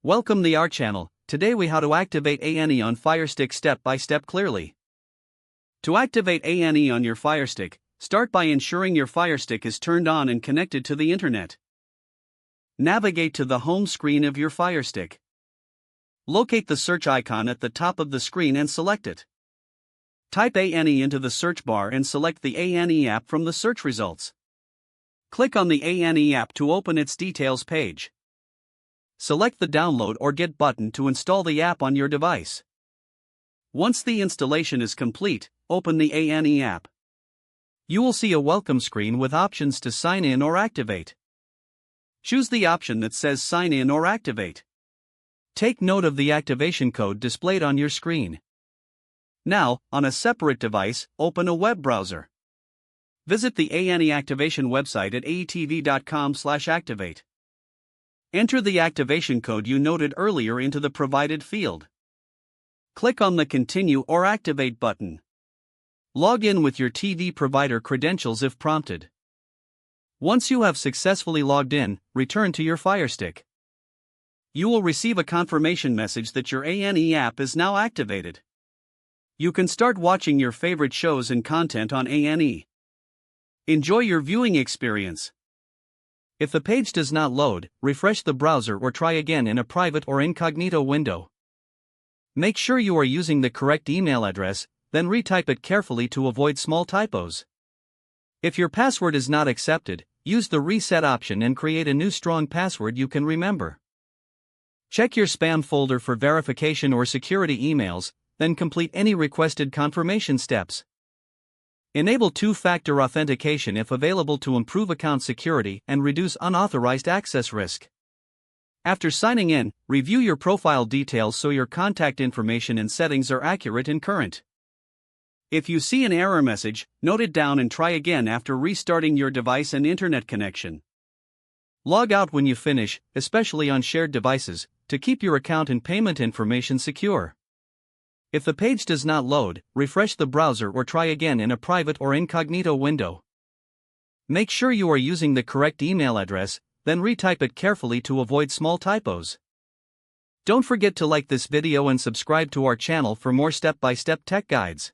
Welcome to our channel. Today we how to activate ANE on Firestick step by step clearly. To activate ANE on your Firestick, start by ensuring your Firestick is turned on and connected to the internet. Navigate to the home screen of your Firestick. Locate the search icon at the top of the screen and select it. Type ANE into the search bar and select the ANE app from the search results. Click on the ANE app to open its details page. Select the download or get button to install the app on your device. Once the installation is complete, open the ANE app. You will see a welcome screen with options to sign in or activate. Choose the option that says sign in or activate. Take note of the activation code displayed on your screen. Now, on a separate device, open a web browser. Visit the ANE activation website at aetv.com/activate. Enter the activation code you noted earlier into the provided field. Click on the Continue or Activate button. Log in with your TV provider credentials if prompted. Once you have successfully logged in, return to your Firestick. You will receive a confirmation message that your ANE app is now activated. You can start watching your favorite shows and content on ANE. Enjoy your viewing experience. If the page does not load, refresh the browser or try again in a private or incognito window. Make sure you are using the correct email address, then retype it carefully to avoid small typos. If your password is not accepted, use the reset option and create a new strong password you can remember. Check your spam folder for verification or security emails, then complete any requested confirmation steps. Enable two-factor authentication if available to improve account security and reduce unauthorized access risk. After signing in, review your profile details so your contact information and settings are accurate and current. If you see an error message, note it down and try again after restarting your device and internet connection. Log out when you finish, especially on shared devices, to keep your account and payment information secure. If the page does not load, refresh the browser or try again in a private or incognito window. Make sure you are using the correct email address, then retype it carefully to avoid small typos. Don't forget to like this video and subscribe to our channel for more step-by-step tech guides.